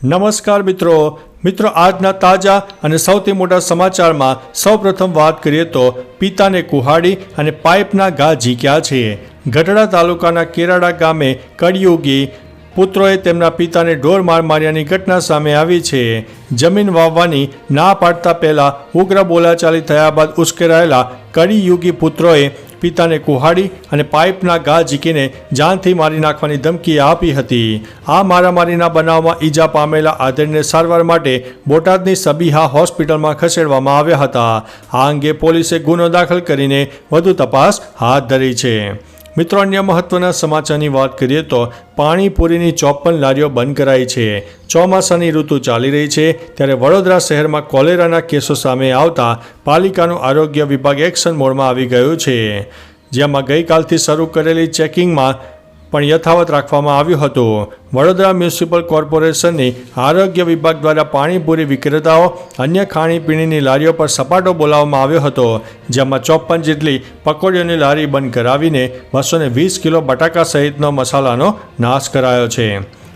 નમસ્કાર મિત્રો આજના તાજા અને સૌથી મોટા સમાચારમાં સૌપ્રથમ વાત કરીએ તો પિતાને કુહાડી અને પાઇપના ઘા ઝીક્યા છે। ગઢડા તાલુકાના કેરાડા ગામે કળિયુગી પુત્રોએ તેમના પિતાને ઢોર માર માર્યાની ઘટના સામે આવી છે। જમીન વાવવાની ના પાડતા પહેલા ઉગ્ર બોલાચાલી થયા બાદ ઉશ્કેરાયેલા કળિયુગી પુત્રોએ પિતાને કુહાડી અને પાઇપના ઘા ઝીકીને જાનથી મારી નાખવાની ધમકી આપી હતી। આ મારામારીના બનાવમાં ઈજા પામેલા આધેડને સારવાર માટે બોટાદની સબીહા હોસ્પિટલમાં ખસેડવામાં આવ્યા હતા। આ અંગે પોલીસે ગુનો દાખલ કરીને વધુ તપાસ હાથ ધરી છે। મિત્રો, અન્ય મહત્વના સમાચારની વાત કરીએ તો પાણીપુરીની 54 લારીઓ બંધ કરાઈ છે। ચોમાસાની ઋતુ ચાલી રહી છે ત્યારે વડોદરા શહેરમાં કોલેરાના કેસો સામે આવતા પાલિકાનું આરોગ્ય વિભાગ એક્શન મોડમાં આવી ગયું છે, જેમાં ગઈકાલથી શરૂ કરેલી ચેકિંગમાં પણ યથાવત રાખવામાં આવ્યું હતું। વડોદરા મ્યુનિસિપલ કોર્પોરેશનની આરોગ્ય વિભાગ દ્વારા પાણીપુરી વિક્રેતાઓ અન્ય ખાણીપીણીની લારીઓ પર સપાટો બોલાવવામાં આવ્યો હતો, જેમાં 54 જેટલી પકોડીઓની લારી બંધ કરાવીને 220 કિલો બટાકા સહિતનો મસાલાનો નાશ કરાયો છે।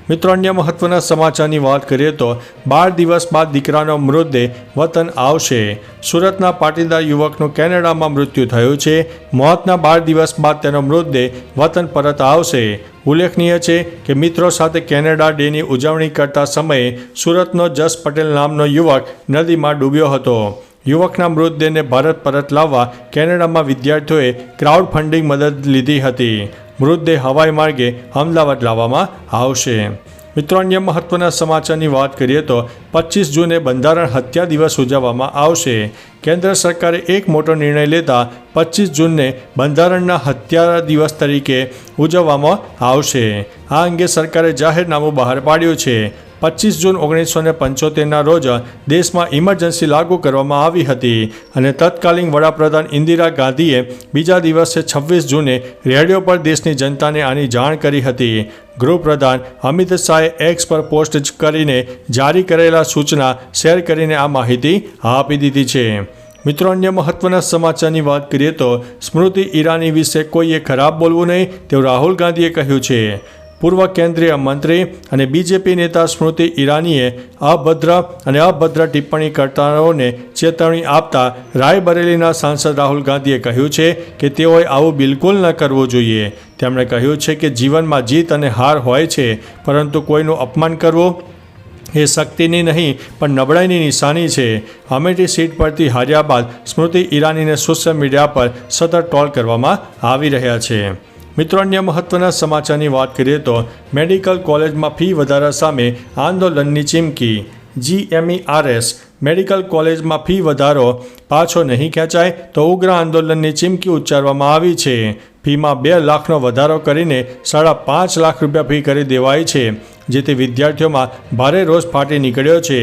મિત્રો, અન્ય મહત્વના સમાચારની વાત કરીએ તો 12 દિવસ બાદ દીકરાનો મૃતદેહ વતન આવશે। સુરતના પાટીદાર યુવકનું કેનેડામાં મૃત્યુ થયું છે। મોતના 12 દિવસ બાદ તેનો મૃતદેહ વતન પરત આવશે। ઉલ્લેખનીય છે કે મિત્રો સાથે કેનેડા ડેની ઉજવણી કરતા સમયે સુરતનો જસ પટેલ નામનો યુવક નદીમાં ડૂબ્યો હતો। યુવકના મૃતદેહને ભારત પરત લાવવા કેનેડામાં વિદ્યાર્થીઓએ ક્રાઉડ ફંડિંગ મદદ લીધી હતી। મૃતદેહ હવાઈ માર્ગે અમદાવાદ લાવવામાં આવશે। મિત્રો, અન્ય મહત્વના સમાચારની વાત કરીએ તો 25 જૂને બંધારણ હત્યા દિવસ ઉજવવામાં આવશે। કેન્દ્ર સરકારે એક મોટો નિર્ણય લેતા 25 જૂનને બંધારણના હત્યા દિવસ તરીકે ઉજવવામાં આવશે। આ અંગે સરકારે જાહેરનામું બહાર પાડ્યું છે। 25 જૂન 1975ના રોજ દેશમાં ઇમરજન્સી લાગુ કરવામાં આવી હતી અને તત્કાલીન વડાપ્રધાન ઇન્દિરા ગાંધીએ બીજા દિવસે 26 જૂને રેડિયો પર દેશની જનતાને આની જાણ કરી હતી। ગૃહપ્રધાન અમિત શાહે એક્સ પર પોસ્ટ કરીને જારી કરેલા સૂચના શેર કરીને આ માહિતી આપી દીધી છે। મિત્રો, અન્ય મહત્વના સમાચારની વાત કરીએ તો સ્મૃતિ ઈરાની વિશે કોઈએ ખરાબ બોલવું નહીં તેવું રાહુલ ગાંધીએ કહ્યું છે। પૂર્વ કેન્દ્રીય મંત્રી અને બીજેપી નેતા સ્મૃતિ ઈરાનીએ અભદ્ર ટિપ્પણીકર્તાઓને ચેતવણી આપતા રાયબરેલીના સાંસદ રાહુલ ગાંધીએ કહ્યું છે કે તેઓએ આવું બિલકુલ ન કરવું જોઈએ। તેમણે કહ્યું છે કે જીવનમાં જીત અને હાર હોય છે, પરંતુ કોઈનું અપમાન કરવું એ શક્તિની નહીં પણ નબળાઈની નિશાની છે। અમેઠી સીટ પરથી હાર્યા બાદ સ્મૃતિ ઈરાનીને સોશિયલ મીડિયા પર સતત ટ્રોલ કરવામાં આવી રહ્યા છે। મિત્રો, અન્ય મહત્વના સમાચારની વાત કરીએ તો મેડિકલ કોલેજમાં ફી વધારા સામે આંદોલનની ચીમકી। GMERS મેડિકલ કોલેજમાં ફી વધારો પાછો નહીં ખેંચાય તો ઉગ્ર આંદોલનની ચીમકી ઉચ્ચારવામાં આવી છે। ફીમાં 2 લાખનો વધારો કરીને 5.5 લાખ રૂપિયા ફી કરી દેવાઈ છે, જેથી વિદ્યાર્થીઓમાં ભારે રોષ ફાટી નીકળ્યો છે।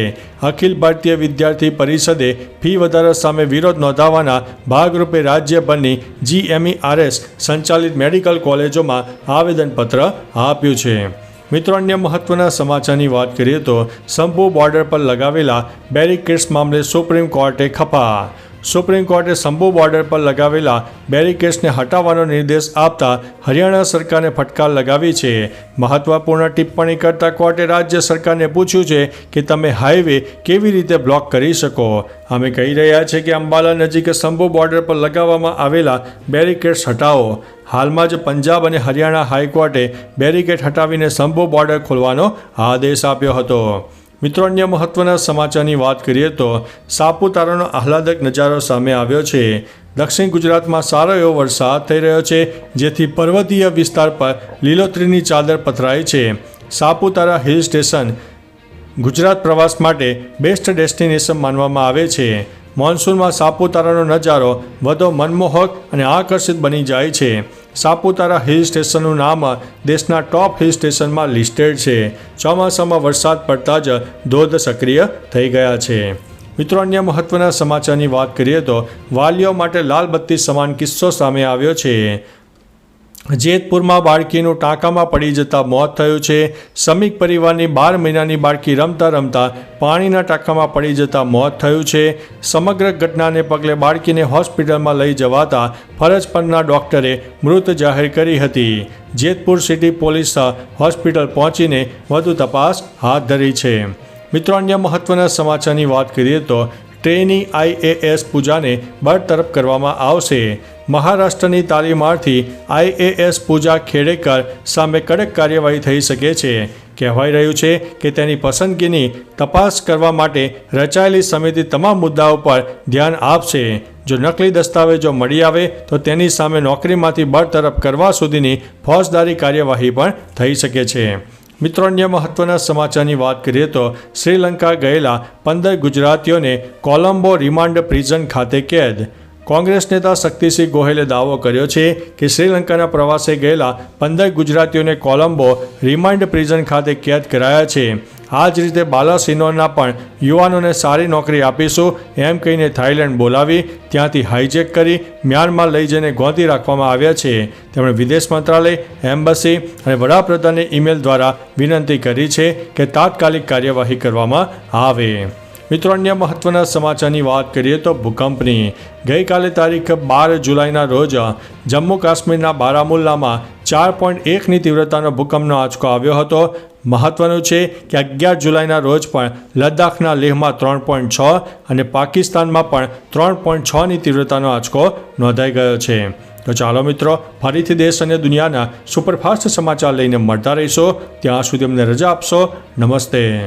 અખિલ ભારતીય વિદ્યાર્થી પરિષદે ફી વધારા સામે વિરોધ નોંધાવવાના ભાગરૂપે રાજ્યભરની GMERS સંચાલિત મેડિકલ કોલેજોમાં આવેદનપત્ર આપ્યું છે। મિત્રો, અન્ય મહત્વના સમાચારની વાત કરીએ તો શંભુ બોર્ડર પર લગાવેલા બેરિકેડ્સ મામલે સુપ્રીમ કોર્ટે ખફા। સુપ્રીમ કોર્ટે શંભુ બોર્ડર પર લગાવેલા બેરિકેડ્સને હટાવવાનો નિર્દેશ આપતા હરિયાણા સરકારને ફટકાર લગાવી છે। મહત્વપૂર્ણ ટિપ્પણી કરતા કોર્ટે રાજ્ય સરકારને પૂછ્યું છે કે તમે હાઈવે કેવી રીતે બ્લોક કરી શકો। અમે કહી રહ્યા છીએ કે અંબાલા નજીક શંભુ બોર્ડર પર લગાવવામાં આવેલા બેરિકેડ્સ હટાવો। હાલમાં જ પંજાબ અને હરિયાણા હાઈકોર્ટે બેરિકેડ હટાવીને શંભુ બોર્ડર ખોલવાનો આદેશ આપ્યો હતો। મિત્રો, અન્ય મહત્વના સમાચારની વાત કરીએ તો સાપુતારાનો આહલાદક નજારો સામે આવ્યો છે। દક્ષિણ ગુજરાતમાં સારો એવો વરસાદ થઈ રહ્યો છે, જેથી પર્વતીય વિસ્તાર પર લીલોતરીની ચાદર પથરાઈ છે। સાપુતારા હિલ સ્ટેશન ગુજરાત પ્રવાસ માટે બેસ્ટ ડેસ્ટિનેશન માનવામાં આવે છે। મોન્સૂનમાં સાપુતારાનો નજારો વધુ મનમોહક અને આકર્ષિત બની જાય છે। સાપુતારા હિલ સ્ટેશનનું નામ દેશના ટોપ હિલ સ્ટેશનમાં લિસ્ટેડ છે। ચોમાસામાં વરસાદ પડતા જ ધોધ સક્રિય થઈ ગયા છે। મિત્રો, અન્ય મહત્વના સમાચારની વાત કરીએ તો વાલીઓ માટે લાલ બત્તી સમાન કિસ્સો સામે આવ્યો છે। જેતપુરમાં બાળકીનું ટાંકામાં પડી જતાં મોત થયું છે. શ્રમિક પરિવારની 12 મહિનાની બાળકી રમતા રમતા પાણીના ટાંકામાં પડી જતાં મોત થયું છે. સમગ્ર ઘટનાને પગલે બાળકીને હોસ્પિટલમાં લઈ જવાતા ફરજ પરના ડોક્ટરે મૃત જાહેર કરી હતી. જેતપુર સિટી પોલીસ હોસ્પિટલ પહોંચીને વધુ તપાસ હાથ ધરી છે. મિત્રો, અન્ય મહત્વના સમાચારની વાત કરીએ તો ટ્રેની IAS પૂજાને બરતરફ કરવામાં આવશે. મહારાષ્ટ્રની તાલીમાર્થી IAS પૂજા ખેડેકર સામે કડક કાર્યવાહી થઈ શકે છે. કહેવાઈ રહ્યું છે કે તેની પસંદગીની તપાસ કરવા માટે રચાયેલી સમિતિ તમામ મુદ્દાઓ પર ધ્યાન આપશે. જો નકલી દસ્તાવેજો મળી આવે તો તેની સામે નોકરીમાંથી બરતરફ કરવા સુધીની ફોજદારી કાર્યવાહી પણ થઈ શકે છે. મિત્રો, અન્ય મહત્વના સમાચારની વાત કરીએ તો શ્રીલંકા ગયેલા 15 ગુજરાતીઓને કોલંબો રિમાન્ડ પ્રિઝન ખાતે કેદ. કોંગ્રેસ નેતા શક્તિસિંહ ગોહિલે દાવો કર્યો છે કે શ્રીલંકાના પ્રવાસે ગયેલા 15 ગુજરાતીઓને કોલંબો રિમાન્ડ પ્રિઝન ખાતે કેદ કરાયા છે. આ જ રીતે બાલાસિનોરના પણ યુવાનોને સારી નોકરી આપીશું એમ કહીને થાઇલેન્ડ બોલાવી ત્યાંથી હાઇજેક કરી મ્યાનમાર લઈ જઈને ગોંધી રાખવામાં આવ્યા છે. તેમણે વિદેશ મંત્રાલય, એમ્બસી અને વડાપ્રધાનને ઈમેલ દ્વારા વિનંતી કરી છે કે તાત્કાલિક કાર્યવાહી કરવામાં આવે. મિત્રો, અન્ય મહત્વના સમાચારની વાત કરીએ તો ભૂકંપની. ગઈકાલે તારીખ 12 જુલાઈના રોજ જમ્મુ કાશ્મીરના બારામુલ્લામાં 4.1ની તીવ્રતાનો ભૂકંપનો આંચકો આવ્યો હતો. મહત્વનું છે કે 11 જુલાઈના રોજ પણ લદ્દાખના લેહમાં 3.6 અને પાકિસ્તાનમાં પણ 3.6ની તીવ્રતાનો આંચકો નોંધાઈ ગયો છે. તો ચાલો મિત્રો, ફરીથી દેશ અને દુનિયાના સુપરફાસ્ટ સમાચાર લઈને મળતા રહીશો. ત્યાં સુધી અમને રજા આપશો. નમસ્તે.